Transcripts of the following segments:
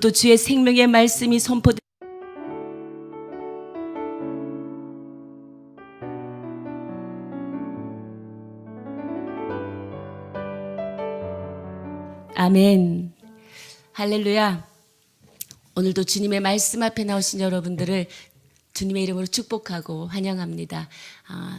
또 주의 생명의 말씀이 선포되 아멘. 할렐루야. 오늘도 주님의 말씀 앞에 나오신 여러분들을 주님의 이름으로 축복하고 환영합니다.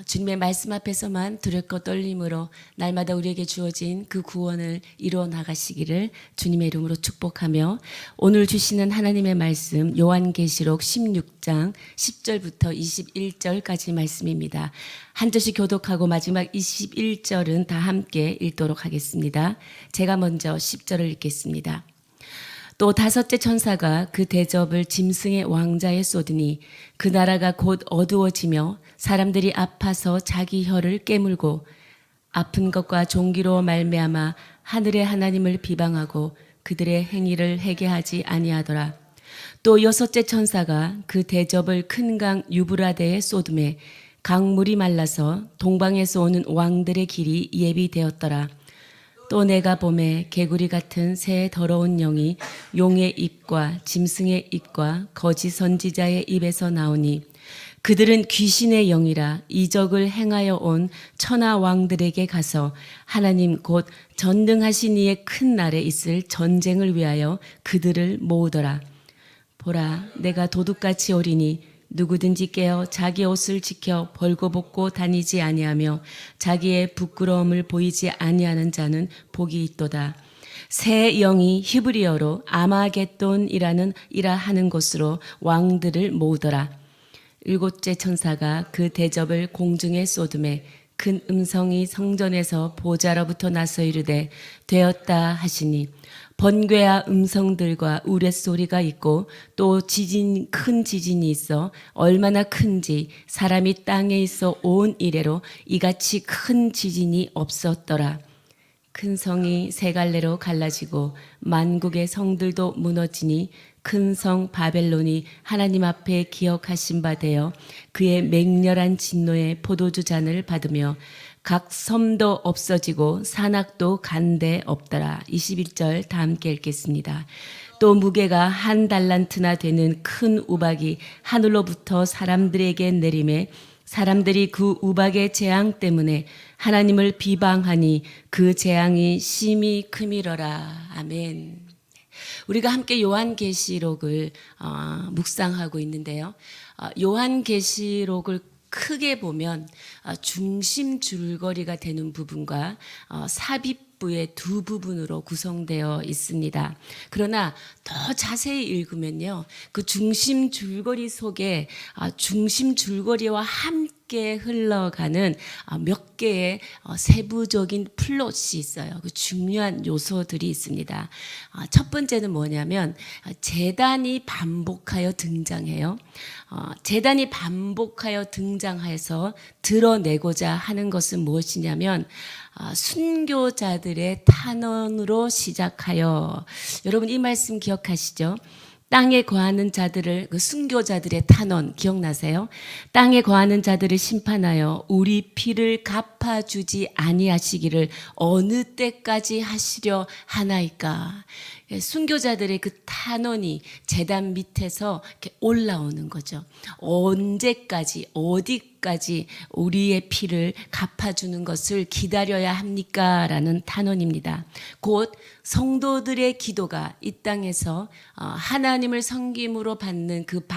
주님의 말씀 앞에서만 두렵고 떨림으로 날마다 우리에게 주어진 그 구원을 이루어 나가시기를 주님의 이름으로 축복하며, 오늘 주시는 하나님의 말씀 요한계시록 16장 10절부터 21절까지 말씀입니다. 한 절씩 교독하고 마지막 21절은 다 함께 읽도록 하겠습니다. 제가 먼저 10절을 읽겠습니다. 또 다섯째 천사가 그 대접을 짐승의 왕자에 쏟으니 그 나라가 곧 어두워지며 사람들이 아파서 자기 혀를 깨물고 아픈 것과 종기로 말미암아 하늘의 하나님을 비방하고 그들의 행위를 회개하지 아니하더라. 또 여섯째 천사가 그 대접을 큰 강 유브라데에 쏟음에 강물이 말라서 동방에서 오는 왕들의 길이 예비되었더라. 또 내가 보매 개구리 같은 새 더러운 영이 용의 입과 짐승의 입과 거짓 선지자의 입에서 나오니 그들은 귀신의 영이라 이적을 행하여 온 천하 왕들에게 가서 하나님 곧 전능하신 이의 큰 날에 있을 전쟁을 위하여 그들을 모으더라. 보라, 내가 도둑같이 오리니 누구든지 깨어 자기 옷을 지켜 벌거벗고 다니지 아니하며 자기의 부끄러움을 보이지 아니하는 자는 복이 있도다. 새 영이 히브리어로 아마겟돈이라는 이라 하는 곳으로 왕들을 모으더라. 일곱째 천사가 그 대접을 공중에 쏟음에 큰 음성이 성전에서 보좌로부터 나서 이르되 되었다 하시니 번개와 음성들과 우레소리가 있고 또 큰 지진이 있어 얼마나 큰지 사람이 땅에 있어 온 이래로 이같이 큰 지진이 없었더라. 큰 성이 세 갈래로 갈라지고 만국의 성들도 무너지니 큰 성 바벨론이 하나님 앞에 기억하신 바 되어 그의 맹렬한 진노의 포도주 잔을 받으며 각 섬도 없어지고 산악도 간데 없더라. 21절 다 함께 읽겠습니다. 또 무게가 한 달란트나 되는 큰 우박이 하늘로부터 사람들에게 내림에 사람들이 그 우박의 재앙 때문에 하나님을 비방하니 그 재앙이 심히 크미러라. 아멘. 우리가 함께 요한계시록을 묵상하고 있는데요. 요한계시록을 크게 보면 중심 줄거리가 되는 부분과 삽입부의 두 부분으로 구성되어 있습니다. 그러나 더 자세히 읽으면요, 그 중심 줄거리 속에 중심 줄거리와 함께 흘러가는 몇 개의 세부적인 플롯이 있어요. 그 중요한 요소들이 있습니다. 첫 번째는 뭐냐면 제단이 반복하여 등장해요. 제단이 반복하여 등장해서 드러내고자 하는 것은 무엇이냐면 순교자들의 탄원으로 시작하여, 여러분 이 말씀 기억하시죠? 땅에 거하는 자들을, 그 순교자들의 탄원 기억나세요? 땅에 거하는 자들을 심판하여 우리 피를 갚아주지 아니하시기를 어느 때까지 하시려 하나이까. 순교자들의 그 탄원이 제단 밑에서 이렇게 올라오는 거죠. 언제까지, 어디까지 우리의 피를 갚아주는 것을 기다려야 합니까? 라는 탄원입니다. 곧 성도들의 기도가 이 땅에서 하나님을 섬김으로 받는 그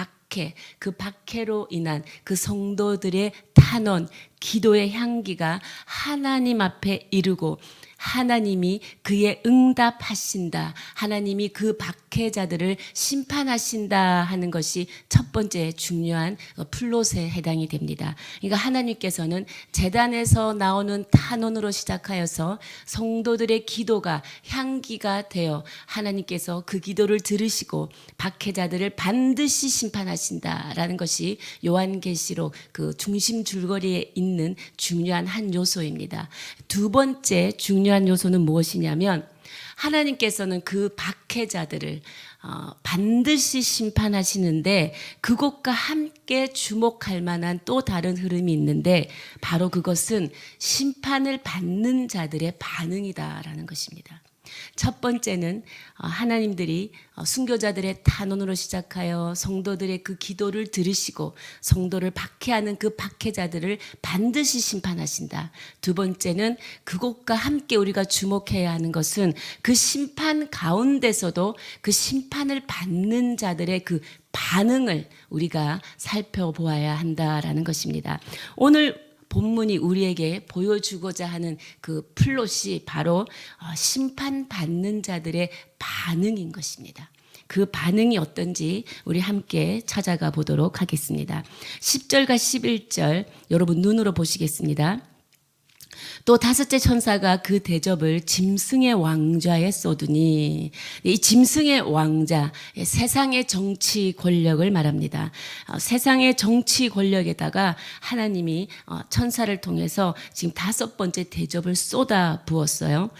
박해로 인한 그 성도들의 탄원, 기도의 향기가 하나님 앞에 이르고 하나님이 그에 응답하신다, 하나님이 그 박해자들을 심판하신다 하는 것이 첫 번째 중요한 플롯에 해당이 됩니다. 그러니까 하나님께서는 제단에서 나오는 탄원으로 시작하여서 성도들의 기도가 향기가 되어 하나님께서 그 기도를 들으시고 박해자들을 반드시 심판하신다라는 것이 요한계시록 그 중심 줄거리에 있는 중요한 한 요소입니다. 두 번째 중요한 요소는 무엇이냐면 하나님께서는 그 박해자들을 반드시 심판하시는데 그것과 함께 주목할 만한 또 다른 흐름이 있는데 바로 그것은 심판을 받는 자들의 반응이다라는 것입니다. 첫 번째는 하나님들이 순교자들의 탄원으로 시작하여 성도들의 그 기도를 들으시고 성도를 박해하는 그 박해자들을 반드시 심판하신다. 두 번째는 그것과 함께 우리가 주목해야 하는 것은 그 심판 가운데서도 그 심판을 받는 자들의 그 반응을 우리가 살펴보아야 한다라는 것입니다. 오늘 본문이 우리에게 보여주고자 하는 그 플롯이 바로 심판받는 자들의 반응인 것입니다. 그 반응이 어떤지 우리 함께 찾아가 보도록 하겠습니다. 10절과 11절 여러분 눈으로 보시겠습니다. 또 다섯째 천사가 그 대접을 짐승의 왕좌에 쏟으니, 이 짐승의 왕자, 세상의 정치 권력을 말합니다. 세상의 정치 권력에다가 하나님이 천사를 통해서 지금 다섯 번째 대접을 쏟아 부었어요.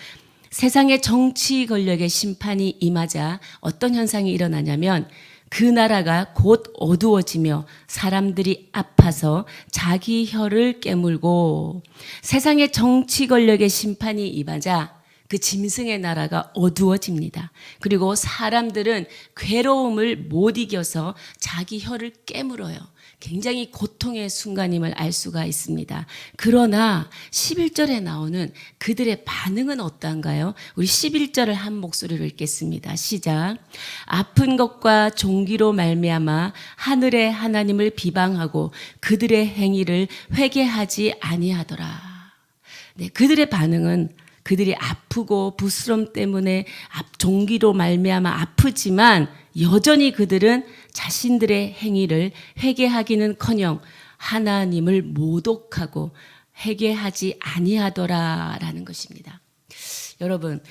세상의 정치 권력의 심판이 임하자 어떤 현상이 일어나냐면 그 나라가 곧 어두워지며 사람들이 아파서 자기 혀를 깨물고, 세상의 정치 권력의 심판이 임하자 그 짐승의 나라가 어두워집니다. 그리고 사람들은 괴로움을 못 이겨서 자기 혀를 깨물어요. 굉장히 고통의 순간임을 알 수가 있습니다. 그러나 11절에 나오는 그들의 반응은 어떤가요? 우리 11절을 한 목소리로 읽겠습니다. 시작. 아픈 것과 종기로 말미암아 하늘의 하나님을 비방하고 그들의 행위를 회개하지 아니하더라. 네, 그들의 반응은 그들이 아프고 부스럼 때문에 종기로 말미암아 아프지만 여전히 그들은 자신들의 행위를 회개하기는커녕 하나님을 모독하고 회개하지 아니하더라라는 것입니다. 여러분,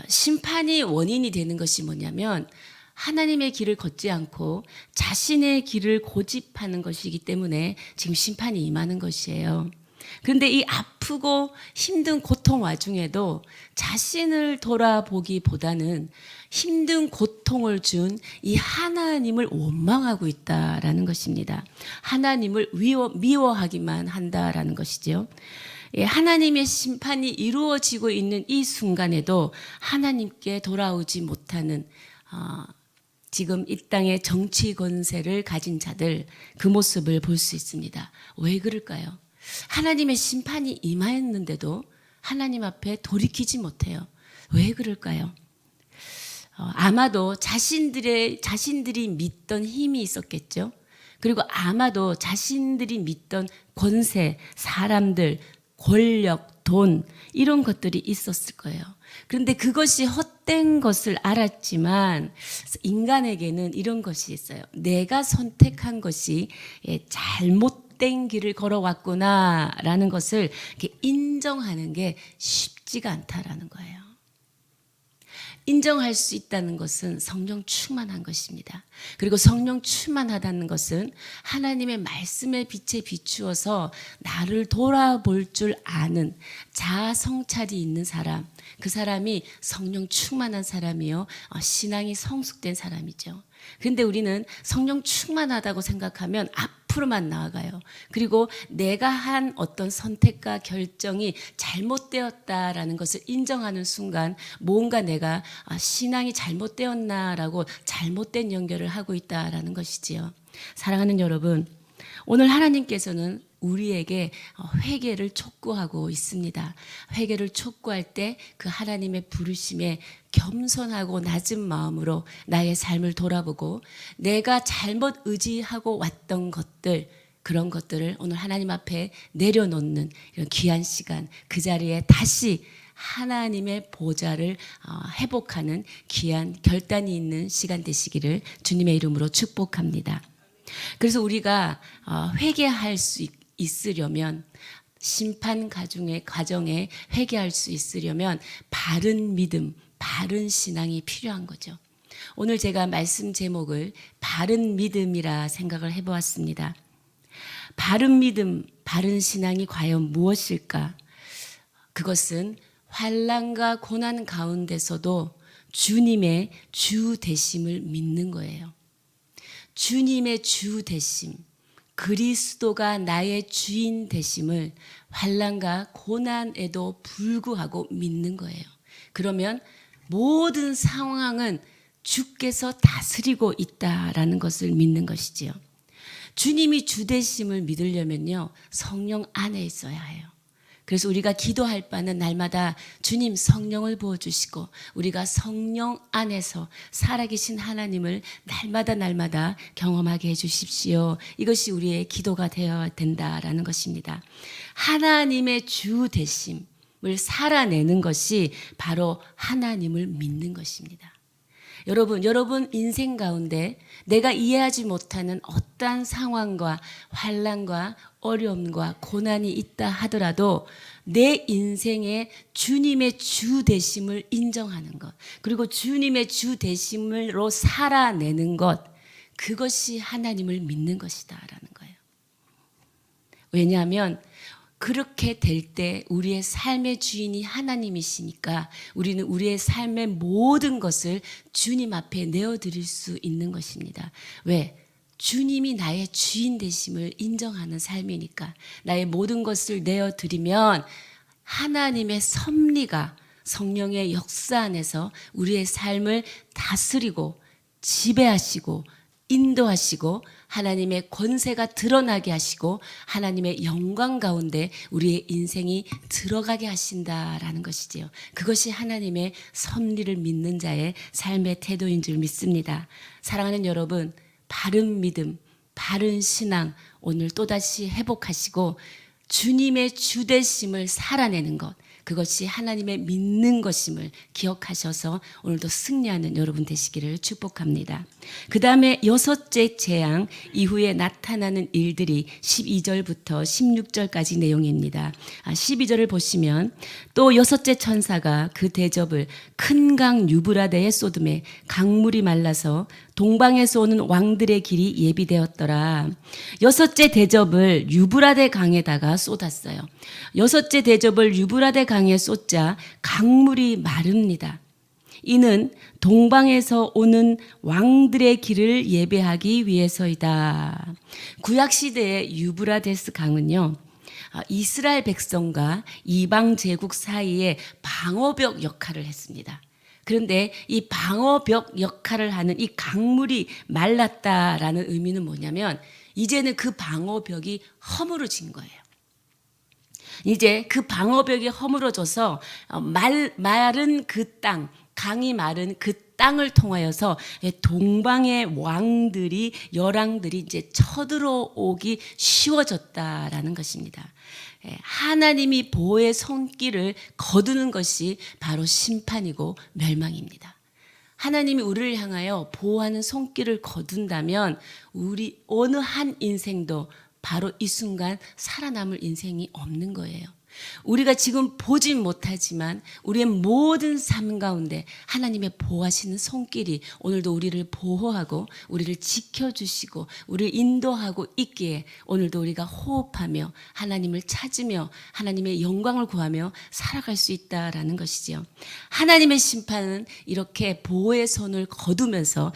심판이 원인이 되는 것이 뭐냐면 하나님의 길을 걷지 않고 자신의 길을 고집하는 것이기 때문에 지금 심판이 임하는 것이에요. 그런데 이 아프고 힘든 고통 와중에도 자신을 돌아보기보다는 힘든 고통을 준 이 하나님을 원망하고 있다라는 것입니다. 하나님을 미워하기만 한다라는 것이죠. 하나님의 심판이 이루어지고 있는 이 순간에도 하나님께 돌아오지 못하는 지금 이 땅의 정치 권세를 가진 자들, 그 모습을 볼 수 있습니다. 왜 그럴까요? 하나님의 심판이 임하였는데도 하나님 앞에 돌이키지 못해요. 왜 그럴까요? 아마도 자신들이 믿던 힘이 있었겠죠. 그리고 아마도 자신들이 믿던 권세, 사람들, 권력, 돈 이런 것들이 있었을 거예요. 그런데 그것이 헛된 것을 알았지만 인간에게는 이런 것이 있어요. 내가 선택한 것이 잘못된 길을 걸어왔구나라는 것을 인정하는 게 쉽지가 않다라는 거예요. 인정할 수 있다는 것은 성령 충만한 것입니다. 그리고 성령 충만하다는 것은 하나님의 말씀의 빛에 비추어서 나를 돌아볼 줄 아는 자아 성찰이 있는 사람, 그 사람이 성령 충만한 사람이요, 신앙이 성숙된 사람이죠. 그런데 우리는 성령 충만하다고 생각하면 앞으로만 나아가요. 그리고 내가 한 어떤 선택과 결정이 잘못되었다라는 것을 인정하는 순간 뭔가 내가 신앙이 잘못되었나라고 잘못된 연결을 하고 있다라는 것이지요. 사랑하는 여러분, 오늘 하나님께서는 우리에게 회개를 촉구하고 있습니다. 회개를 촉구할 때 그 하나님의 부르심에 겸손하고 낮은 마음으로 나의 삶을 돌아보고 내가 잘못 의지하고 왔던 것들, 그런 것들을 오늘 하나님 앞에 내려놓는 이런 귀한 시간, 그 자리에 다시 하나님의 보좌를 회복하는 귀한 결단이 있는 시간 되시기를 주님의 이름으로 축복합니다. 그래서 우리가 회개할 수 있으려면, 심판 과정에 회개할 수 있으려면 바른 믿음, 바른 신앙이 필요한 거죠. 오늘 제가 말씀 제목을 바른 믿음이라 생각을 해보았습니다. 바른 믿음, 바른 신앙이 과연 무엇일까? 그것은 환난과 고난 가운데서도 주님의 주 되심을 믿는 거예요. 주님의 주 되심, 그리스도가 나의 주인 되심을 환난과 고난에도 불구하고 믿는 거예요. 그러면 모든 상황은 주께서 다스리고 있다라는 것을 믿는 것이지요. 주님이 주 되심을 믿으려면요, 성령 안에 있어야 해요. 그래서 우리가 기도할 바는 날마다 주님 성령을 부어주시고 우리가 성령 안에서 살아계신 하나님을 날마다 경험하게 해주십시오. 이것이 우리의 기도가 되어야 된다라는 것입니다. 하나님의 주 되심을 살아내는 것이 바로 하나님을 믿는 것입니다. 여러분 인생 가운데 내가 이해하지 못하는 어떠한 상황과 환난과 어려움과 고난이 있다 하더라도 내 인생에 주님의 주 되심을 인정하는 것, 그리고 주님의 주 되심으로 살아내는 것, 그것이 하나님을 믿는 것이다라는 거예요. 왜냐하면 그렇게 될 때 우리의 삶의 주인이 하나님이시니까 우리는 우리의 삶의 모든 것을 주님 앞에 내어드릴 수 있는 것입니다. 왜? 주님이 나의 주인 되심을 인정하는 삶이니까. 나의 모든 것을 내어드리면 하나님의 섭리가 성령의 역사 안에서 우리의 삶을 다스리고 지배하시고 인도하시고 하나님의 권세가 드러나게 하시고 하나님의 영광 가운데 우리의 인생이 들어가게 하신다라는 것이지요. 그것이 하나님의 섭리를 믿는 자의 삶의 태도인 줄 믿습니다. 사랑하는 여러분, 바른 믿음, 바른 신앙 오늘 또다시 회복하시고 주님의 주되심을 살아내는 것, 그것이 하나님의 믿는 것임을 기억하셔서 오늘도 승리하는 여러분 되시기를 축복합니다. 그 다음에 여섯째 재앙 이후에 나타나는 일들이 12절부터 16절까지 내용입니다. 12절을 보시면 또 여섯째 천사가 그 대접을 큰 강 유브라데에 쏟음에 강물이 말라서 동방에서 오는 왕들의 길이 예비되었더라. 여섯째 대접을 유브라데 강에다가 쏟았어요. 여섯째 대접을 유브라데 강에 쏟자 강물이 마릅니다. 이는 동방에서 오는 왕들의 길을 예배하기 위해서이다. 구약시대의 유브라데스 강은요, 이스라엘 백성과 이방 제국 사이에 방어벽 역할을 했습니다. 그런데 이 방어벽 역할을 하는 이 강물이 말랐다라는 의미는 뭐냐면 이제는 그 방어벽이 허물어진 거예요. 이제 그 방어벽이 허물어져서 마른 그 땅, 강이 마른 그 땅을 통하여서 동방의 왕들이 열왕들이 이제 쳐들어오기 쉬워졌다라는 것입니다. 하나님이 보호의 손길을 거두는 것이 바로 심판이고 멸망입니다. 하나님이 우리를 향하여 보호하는 손길을 거둔다면 우리 어느 한 인생도 바로 이 순간 살아남을 인생이 없는 거예요. 우리가 지금 보진 못하지만 우리의 모든 삶 가운데 하나님의 보호하시는 손길이 오늘도 우리를 보호하고 우리를 지켜주시고 우리를 인도하고 있기에 오늘도 우리가 호흡하며 하나님을 찾으며 하나님의 영광을 구하며 살아갈 수 있다라는 것이지요. 하나님의 심판은 이렇게 보호의 손을 거두면서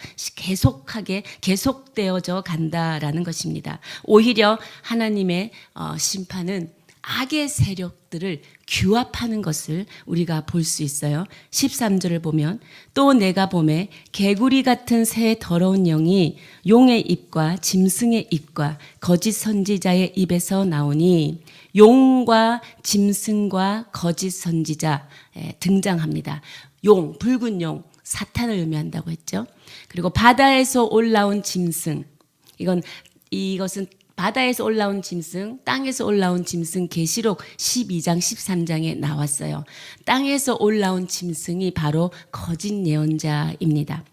계속되어져 간다라는 것입니다. 오히려 하나님의 심판은 악의 세력들을 규합하는 것을 우리가 볼 수 있어요. 13절을 보면 또 내가 보매 개구리 같은 새 더러운 영이 용의 입과 짐승의 입과 거짓 선지자의 입에서 나오니 용과 짐승과 거짓 선지자 등장합니다. 용, 붉은 용, 사탄을 의미한다고 했죠. 그리고 바다에서 올라온 짐승, 이것은 바다에서 올라온 짐승, 땅에서 올라온 짐승 계시록 12장 13장에 나왔어요. 땅에서 올라온 짐승이 바로 거짓 예언자입니다.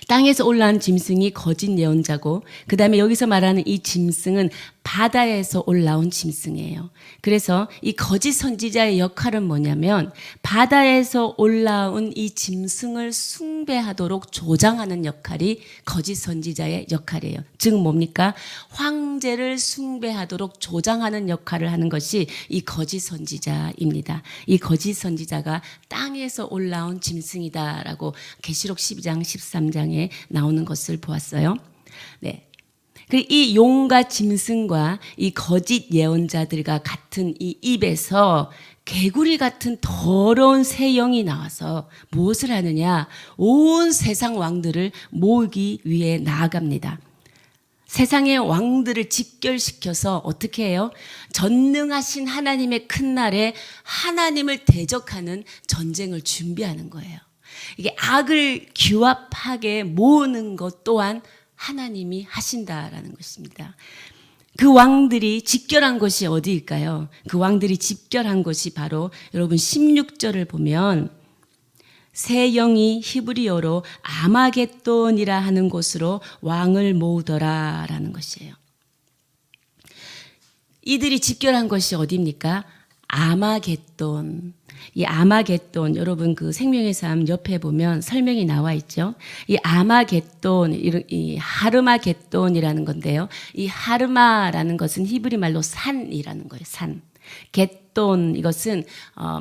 땅에서 올라온 짐승이 거짓 예언자고 그 다음에 여기서 말하는 이 짐승은 바다에서 올라온 짐승이에요. 그래서 이 거짓 선지자의 역할은 뭐냐면 바다에서 올라온 이 짐승을 숭배하도록 조장하는 역할이 거짓 선지자의 역할이에요. 즉 뭡니까? 황제를 숭배하도록 조장하는 역할을 하는 것이 이 거짓 선지자입니다. 이 거짓 선지자가 땅에서 올라온 짐승이다라고 계시록 12장 13장에 나오는 것을 보았어요. 네. 이 용과 짐승과 이 거짓 예언자들과 같은 이 입에서 개구리 같은 더러운 새 영이 나와서 무엇을 하느냐? 온 세상 왕들을 모으기 위해 나아갑니다. 세상의 왕들을 직결시켜서 어떻게 해요? 전능하신 하나님의 큰 날에 하나님을 대적하는 전쟁을 준비하는 거예요. 이게 악을 규합하게 모으는 것 또한 하나님이 하신다라는 것입니다. 그 왕들이 집결한 곳이 어디일까요? 그 왕들이 집결한 곳이 바로 여러분 16절을 보면 새 영이 히브리어로 아마겟돈이라 하는 곳으로 왕을 모으더라라는 것이에요. 이들이 집결한 것이 어디입니까? 아마겟돈. 이 아마겟돈, 여러분 그 생명의 삶 옆에 보면 설명이 나와 있죠. 이 아마겟돈, 이 하르마겟돈이라는 건데요. 이 하르마라는 것은 히브리 말로 산이라는 거예요. 산. 겟돈, 이것은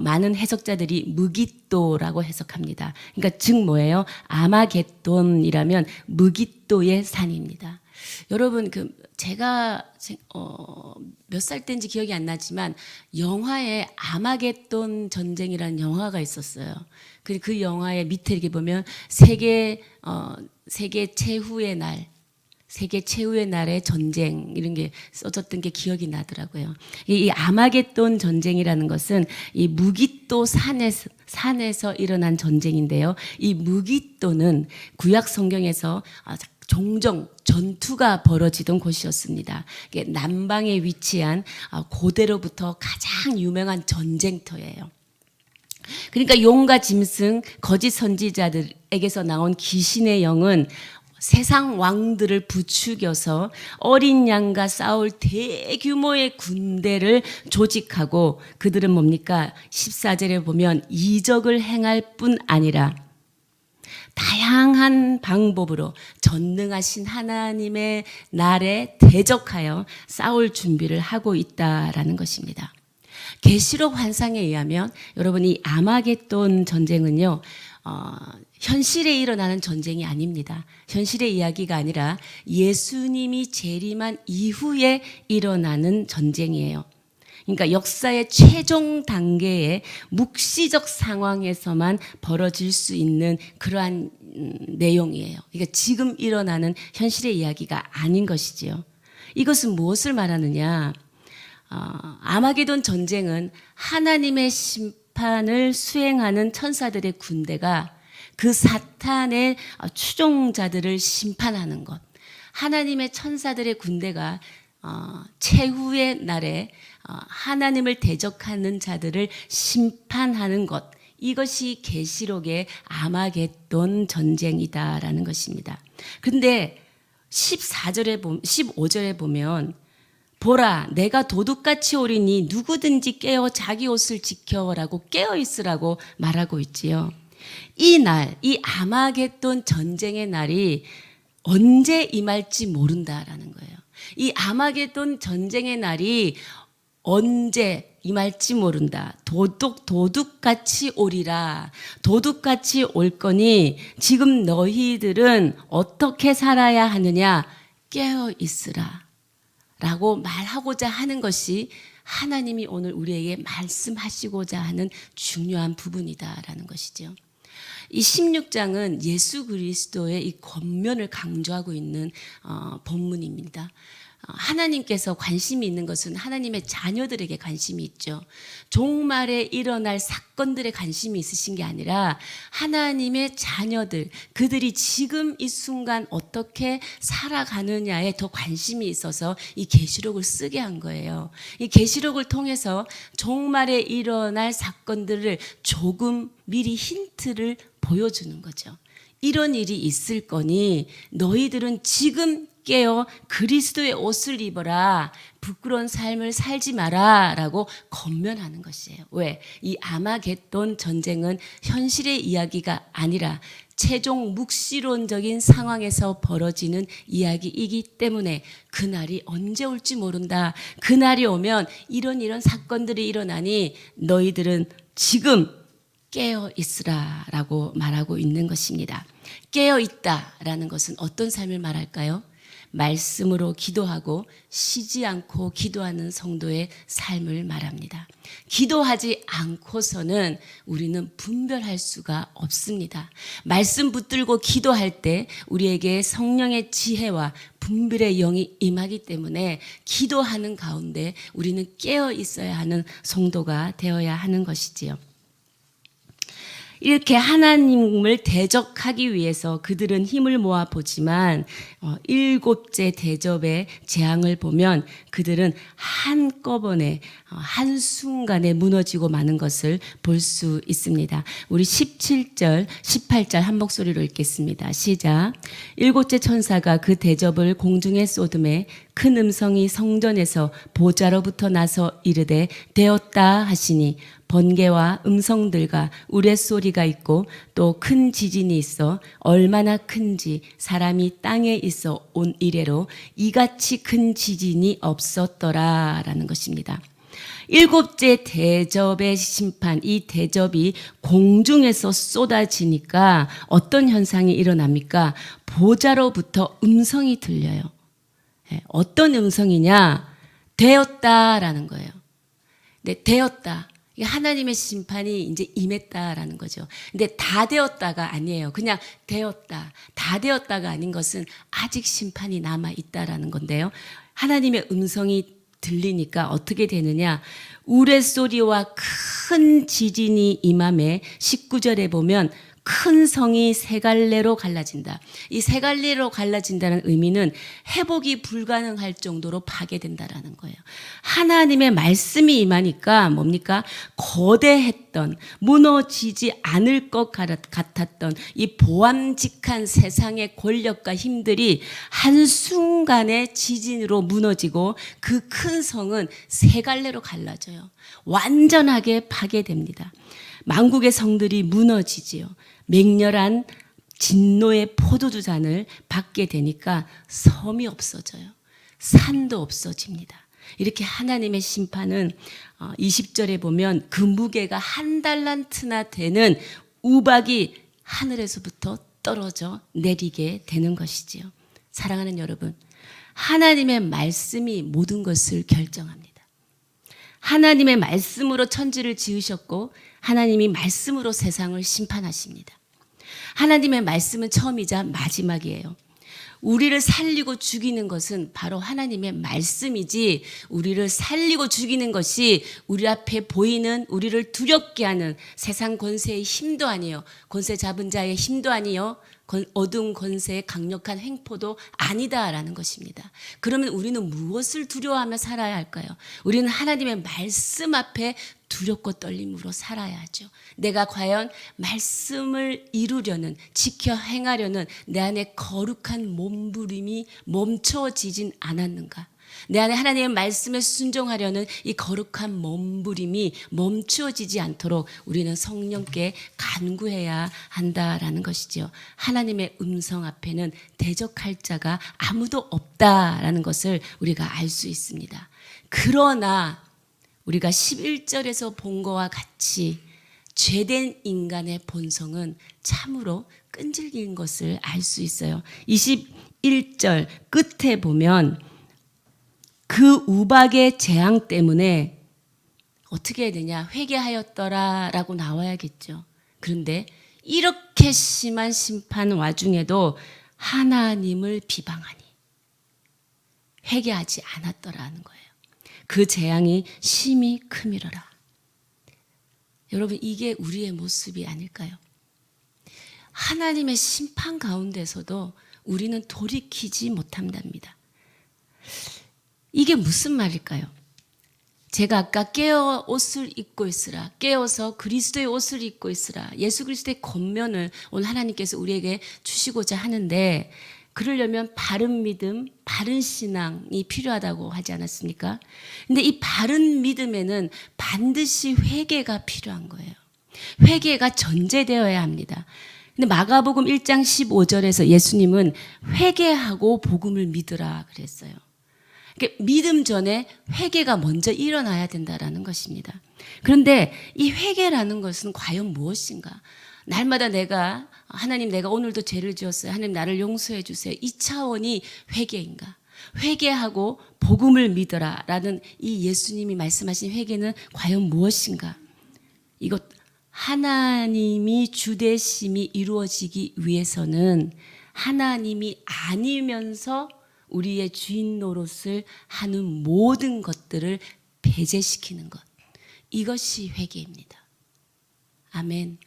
많은 해석자들이 무깃도라고 해석합니다. 그러니까 즉 뭐예요? 아마겟돈이라면 무깃도의 산입니다. 여러분 제가 몇 살 때인지 기억이 안 나지만 영화에 아마겟돈 전쟁이라는 영화가 있었어요. 그 영화의 밑에 이렇게 보면 세계 최후의 날, 세계 최후의 날의 전쟁 이런 게 써졌던 게 기억이 나더라고요. 이 아마겟돈 전쟁이라는 것은 이 무깃도 산에서 일어난 전쟁인데요. 이 무깃도는 구약 성경에서 종종 전투가 벌어지던 곳이었습니다. 남방에 위치한 고대로부터 가장 유명한 전쟁터예요. 그러니까 용과 짐승, 거짓 선지자들에게서 나온 귀신의 영은 세상 왕들을 부추겨서 어린 양과 싸울 대규모의 군대를 조직하고 그들은 뭡니까? 14절에 보면 이적을 행할 뿐 아니라 다양한 방법으로 전능하신 하나님의 날에 대적하여 싸울 준비를 하고 있다라는 것입니다. 계시록 환상에 의하면 여러분 이 아마겟돈 전쟁은요 현실에 일어나는 전쟁이 아닙니다. 현실의 이야기가 아니라 예수님이 재림한 이후에 일어나는 전쟁이에요. 그러니까 역사의 최종 단계의 묵시적 상황에서만 벌어질 수 있는 그러한 내용이에요. 그러니까 지금 일어나는 현실의 이야기가 아닌 것이지요. 이것은 무엇을 말하느냐? 아마게돈 전쟁은 하나님의 심판을 수행하는 천사들의 군대가 그 사탄의 추종자들을 심판하는 것. 하나님의 천사들의 군대가 최후의 날에 하나님을 대적하는 자들을 심판하는 것. 이것이 계시록의 아마겟돈 전쟁이다라는 것입니다. 그런데 15절에 보면 보라 내가 도둑같이 오리니 누구든지 깨어 자기 옷을 지켜라고 깨어 있으라고 말하고 있지요. 이 날, 이 아마겟돈 전쟁의 날이 언제 임할지 모른다라는 거예요. 이 아마겟돈 전쟁의 날이 언제 임할지 모른다. 도둑같이 오리라. 도둑같이 올 거니 지금 너희들은 어떻게 살아야 하느냐? 깨어 있으라. 라고 말하고자 하는 것이 하나님이 오늘 우리에게 말씀하시고자 하는 중요한 부분이다라는 것이죠. 이 16장은 예수 그리스도의 이 권면을 강조하고 있는 본문입니다. 하나님께서 관심이 있는 것은 하나님의 자녀들에게 관심이 있죠. 종말에 일어날 사건들에 관심이 있으신 게 아니라 하나님의 자녀들, 그들이 지금 이 순간 어떻게 살아가느냐에 더 관심이 있어서 이 계시록을 쓰게 한 거예요. 이 계시록을 통해서 종말에 일어날 사건들을 조금 미리 힌트를 보여주는 거죠. 이런 일이 있을 거니 너희들은 지금 깨어 그리스도의 옷을 입어라. 부끄러운 삶을 살지 마라 라고 권면하는 것이에요. 왜? 이 아마겟돈 전쟁은 현실의 이야기가 아니라 최종 묵시론적인 상황에서 벌어지는 이야기이기 때문에 그날이 언제 올지 모른다. 그날이 오면 이런 사건들이 일어나니 너희들은 지금 깨어 있으라 라고 말하고 있는 것입니다. 깨어 있다라는 것은 어떤 삶을 말할까요? 말씀으로 기도하고 쉬지 않고 기도하는 성도의 삶을 말합니다. 기도하지 않고서는 우리는 분별할 수가 없습니다. 말씀 붙들고 기도할 때 우리에게 성령의 지혜와 분별의 영이 임하기 때문에 기도하는 가운데 우리는 깨어 있어야 하는 성도가 되어야 하는 것이지요. 이렇게 하나님을 대적하기 위해서 그들은 힘을 모아 보지만 일곱째 대접의 재앙을 보면 그들은 한꺼번에 한순간에 무너지고 마는 것을 볼 수 있습니다. 우리 17절, 18절 한 목소리로 읽겠습니다. 시작. 일곱째 천사가 그 대접을 공중에 쏟음에 큰 음성이 성전에서 보좌로부터 나서 이르되 되었다 하시니 번개와 음성들과 우레소리가 있고 또 큰 지진이 있어 얼마나 큰지 사람이 땅에 있어 온 이래로 이같이 큰 지진이 없었더라라는 것입니다. 일곱째 대접의 심판, 이 대접이 공중에서 쏟아지니까 어떤 현상이 일어납니까? 보좌로부터 음성이 들려요. 어떤 음성이냐? 되었다라는 거예요. 네, 되었다. 하나님의 심판이 이제 임했다라는 거죠. 근데 다 되었다가 아니에요. 그냥 되었다. 다 되었다가 아닌 것은 아직 심판이 남아 있다라는 건데요. 하나님의 음성이 들리니까 어떻게 되느냐? 우레소리와 큰 지진이 임함에 19절에 보면 큰 성이 세 갈래로 갈라진다. 이 세 갈래로 갈라진다는 의미는 회복이 불가능할 정도로 파괴된다라는 거예요. 하나님의 말씀이 임하니까 뭡니까? 거대했던, 무너지지 않을 것 같았던 이 보암직한 세상의 권력과 힘들이 한순간에 지진으로 무너지고 그 큰 성은 세 갈래로 갈라져요. 완전하게 파괴됩니다. 만국의 성들이 무너지지요. 맹렬한 진노의 포도주 잔을 받게 되니까 섬이 없어져요. 산도 없어집니다. 이렇게 하나님의 심판은 20절에 보면 그 무게가 한 달란트나 되는 우박이 하늘에서부터 떨어져 내리게 되는 것이지요. 사랑하는 여러분, 하나님의 말씀이 모든 것을 결정합니다. 하나님의 말씀으로 천지를 지으셨고 하나님이 말씀으로 세상을 심판하십니다. 하나님의 말씀은 처음이자 마지막이에요. 우리를 살리고 죽이는 것은 바로 하나님의 말씀이지 우리를 살리고 죽이는 것이 우리 앞에 보이는 우리를 두렵게 하는 세상 권세의 힘도 아니에요. 권세 잡은 자의 힘도 아니요. 어두운 권세의 강력한 횡포도 아니다라는 것입니다. 그러면 우리는 무엇을 두려워하며 살아야 할까요? 우리는 하나님의 말씀 앞에 두렵고 떨림으로 살아야 하죠. 내가 과연 말씀을 이루려는, 지켜 행하려는 내 안에 거룩한 몸부림이 멈춰지진 않았는가? 내 안에 하나님의 말씀에 순종하려는 이 거룩한 몸부림이 멈추어지지 않도록 우리는 성령께 간구해야 한다라는 것이죠. 하나님의 음성 앞에는 대적할 자가 아무도 없다라는 것을 우리가 알 수 있습니다. 그러나 우리가 11절에서 본 것과 같이 죄된 인간의 본성은 참으로 끈질긴 것을 알 수 있어요. 21절 끝에 보면 그 우박의 재앙 때문에 어떻게 해야 되냐? 회개하였더라라고 나와야겠죠. 그런데 이렇게 심한 심판 와중에도 하나님을 비방하니 회개하지 않았더라는 거예요. 그 재앙이 심히 크미러라. 여러분, 이게 우리의 모습이 아닐까요? 하나님의 심판 가운데서도 우리는 돌이키지 못한답니다. 이게 무슨 말일까요? 제가 아까 깨어 옷을 입고 있으라, 깨어서 그리스도의 옷을 입고 있으라, 예수 그리스도의 겉면을 오늘 하나님께서 우리에게 주시고자 하는데, 그러려면 바른 믿음, 바른 신앙이 필요하다고 하지 않았습니까? 근데 이 바른 믿음에는 반드시 회개가 필요한 거예요. 회개가 전제되어야 합니다. 근데 마가복음 1장 15절에서 예수님은 회개하고 복음을 믿으라 그랬어요. 그러니까 믿음 전에 회개가 먼저 일어나야 된다라는 것입니다. 그런데 이 회개라는 것은 과연 무엇인가? 날마다 내가 하나님 내가 오늘도 죄를 지었어요. 하나님 나를 용서해 주세요. 이 차원이 회개인가? 회개하고 복음을 믿어라 라는 이 예수님이 말씀하신 회개는 과연 무엇인가? 이것 하나님이 주되심이 이루어지기 위해서는 하나님이 아니면서 우리의 주인 노릇을 하는 모든 것들을 배제시키는 것. 이것이 회개입니다. 아멘.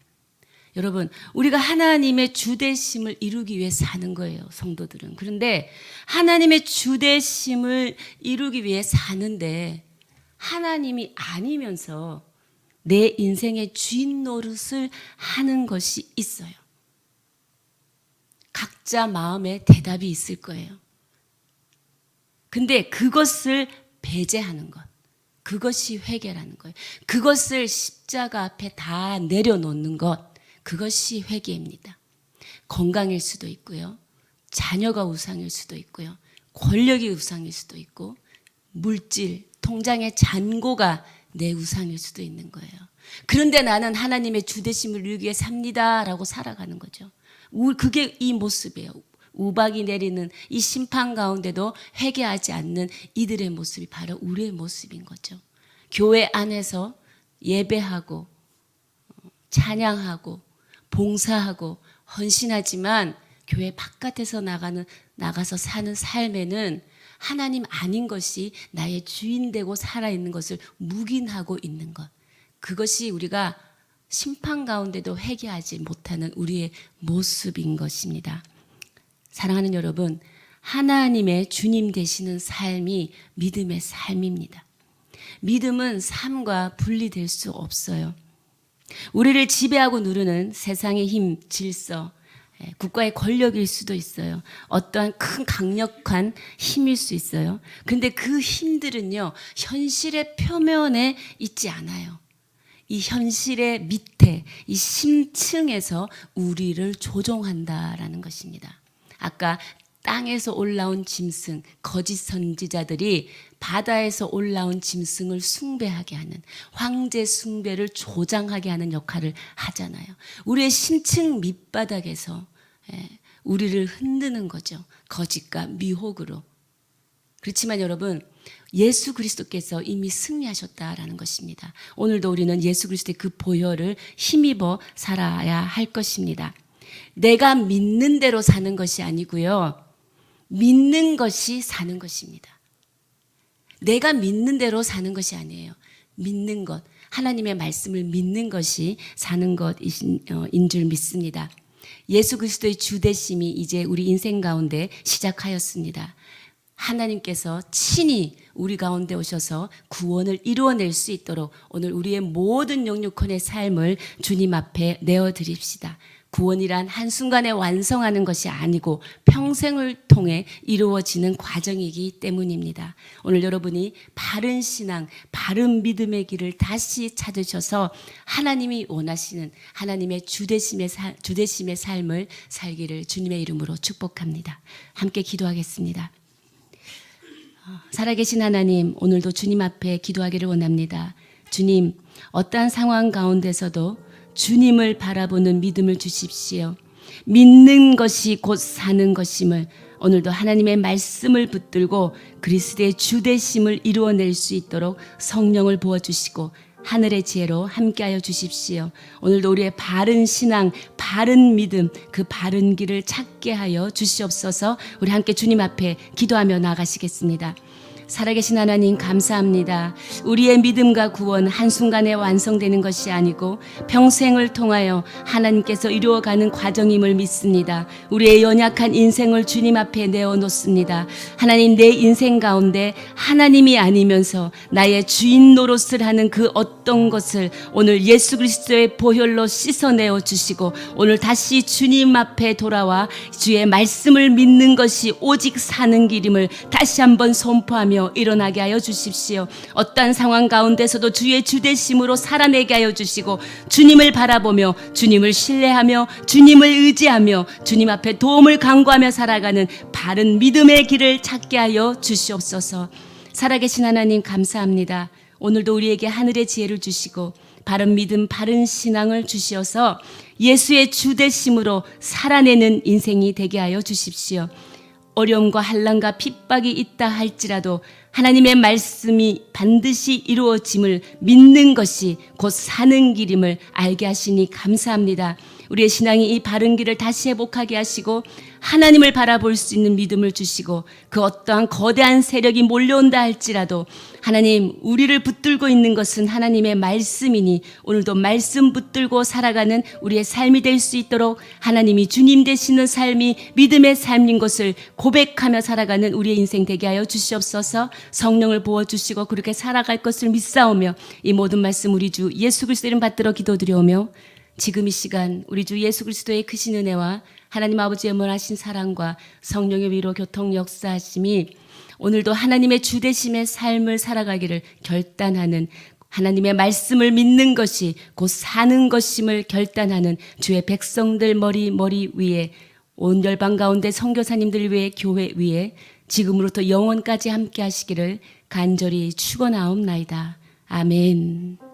여러분, 우리가 하나님의 주되심을 이루기 위해 사는 거예요, 성도들은. 그런데 하나님의 주되심을 이루기 위해 사는데 하나님이 아니면서 내 인생의 주인 노릇을 하는 것이 있어요. 각자 마음에 대답이 있을 거예요. 근데 그것을 배제하는 것. 그것이 회개라는 거예요. 그것을 십자가 앞에 다 내려놓는 것. 그것이 회개입니다. 건강일 수도 있고요. 자녀가 우상일 수도 있고요. 권력이 우상일 수도 있고 물질, 통장의 잔고가 내 우상일 수도 있는 거예요. 그런데 나는 하나님의 주되심을 이루기 위해 삽니다라고 살아가는 거죠. 그게 이 모습이에요. 우박이 내리는 이 심판 가운데도 회개하지 않는 이들의 모습이 바로 우리의 모습인 거죠. 교회 안에서 예배하고 찬양하고 봉사하고 헌신하지만 교회 바깥에서 나가서 사는 삶에는 하나님 아닌 것이 나의 주인 되고 살아있는 것을 묵인하고 있는 것. 그것이 우리가 심판 가운데도 회개하지 못하는 우리의 모습인 것입니다. 사랑하는 여러분, 하나님의 주님 되시는 삶이 믿음의 삶입니다. 믿음은 삶과 분리될 수 없어요. 우리를 지배하고 누르는 세상의 힘, 질서, 국가의 권력일 수도 있어요. 어떠한 큰 강력한 힘일 수 있어요. 그런데 그 힘들은요, 현실의 표면에 있지 않아요. 이 현실의 밑에, 이 심층에서 우리를 조종한다라는 것입니다. 아까 땅에서 올라온 짐승, 거짓 선지자들이 바다에서 올라온 짐승을 숭배하게 하는, 황제 숭배를 조장하게 하는 역할을 하잖아요. 우리의 심층 밑바닥에서 우리를 흔드는 거죠. 거짓과 미혹으로. 그렇지만 여러분, 예수 그리스도께서 이미 승리하셨다라는 것입니다. 오늘도 우리는 예수 그리스도의 그 보혈을 힘입어 살아야 할 것입니다. 내가 믿는 대로 사는 것이 아니고요. 믿는 것이 사는 것입니다. 내가 믿는 대로 사는 것이 아니에요. 믿는 것, 하나님의 말씀을 믿는 것이 사는 것인 줄 믿습니다. 예수 그리스도의 주되심이 이제 우리 인생 가운데 시작하였습니다. 하나님께서 친히 우리 가운데 오셔서 구원을 이루어낼 수 있도록 오늘 우리의 모든 영육혼의 삶을 주님 앞에 내어드립시다. 구원이란 한순간에 완성하는 것이 아니고 평생을 통해 이루어지는 과정이기 때문입니다. 오늘 여러분이 바른 신앙, 바른 믿음의 길을 다시 찾으셔서 하나님이 원하시는 하나님의 주되심의 삶을 살기를 주님의 이름으로 축복합니다. 함께 기도하겠습니다. 살아계신 하나님, 오늘도 주님 앞에 기도하기를 원합니다. 주님, 어떠한 상황 가운데서도 주님을 바라보는 믿음을 주십시오. 믿는 것이 곧 사는 것임을 오늘도 하나님의 말씀을 붙들고 그리스도의 주되심을 이루어낼 수 있도록 성령을 부어주시고 하늘의 지혜로 함께하여 주십시오. 오늘도 우리의 바른 신앙, 바른 믿음, 그 바른 길을 찾게 하여 주시옵소서. 우리 함께 주님 앞에 기도하며 나가시겠습니다. 살아계신 하나님 감사합니다. 우리의 믿음과 구원 한순간에 완성되는 것이 아니고 평생을 통하여 하나님께서 이루어가는 과정임을 믿습니다. 우리의 연약한 인생을 주님 앞에 내어놓습니다. 하나님, 내 인생 가운데 하나님이 아니면서 나의 주인 노릇을 하는 그 어떤 것을 오늘 예수 그리스도의 보혈로 씻어내어 주시고 오늘 다시 주님 앞에 돌아와 주의 말씀을 믿는 것이 오직 사는 길임을 다시 한번 선포하며 일어나게 하여 주십시오. 어떠한 상황 가운데서도 주의 주되심으로 살아내게 하여 주시고 주님을 바라보며 주님을 신뢰하며 주님을 의지하며 주님 앞에 도움을 간구하며 살아가는 바른 믿음의 길을 찾게 하여 주시옵소서. 살아계신 하나님 감사합니다. 오늘도 우리에게 하늘의 지혜를 주시고 바른 믿음, 바른 신앙을 주시어서 예수의 주되심으로 살아내는 인생이 되게 하여 주십시오. 어려움과 환난과 핍박이 있다 할지라도 하나님의 말씀이 반드시 이루어짐을 믿는 것이 곧 사는 길임을 알게 하시니 감사합니다. 우리의 신앙이 이 바른 길을 다시 회복하게 하시고 하나님을 바라볼 수 있는 믿음을 주시고 그 어떠한 거대한 세력이 몰려온다 할지라도 하나님, 우리를 붙들고 있는 것은 하나님의 말씀이니 오늘도 말씀 붙들고 살아가는 우리의 삶이 될 수 있도록 하나님이 주님 되시는 삶이 믿음의 삶인 것을 고백하며 살아가는 우리의 인생 되게 하여 주시옵소서. 성령을 부어주시고 그렇게 살아갈 것을 믿사오며 이 모든 말씀 우리 주 예수 그리스도 이름 받들어 기도드려오며 지금 이 시간 우리 주 예수 그리스도의 크신 은혜와 하나님 아버지의 무한하신 사랑과 성령의 위로 교통 역사하심이 오늘도 하나님의 주되심의 삶을 살아가기를 결단하는 하나님의 말씀을 믿는 것이 곧 사는 것임을 결단하는 주의 백성들 머리 위에 온 열방 가운데 선교사님들 위에 교회 위에 지금으로부터 영원까지 함께 하시기를 간절히 축원하옵나이다. 아멘.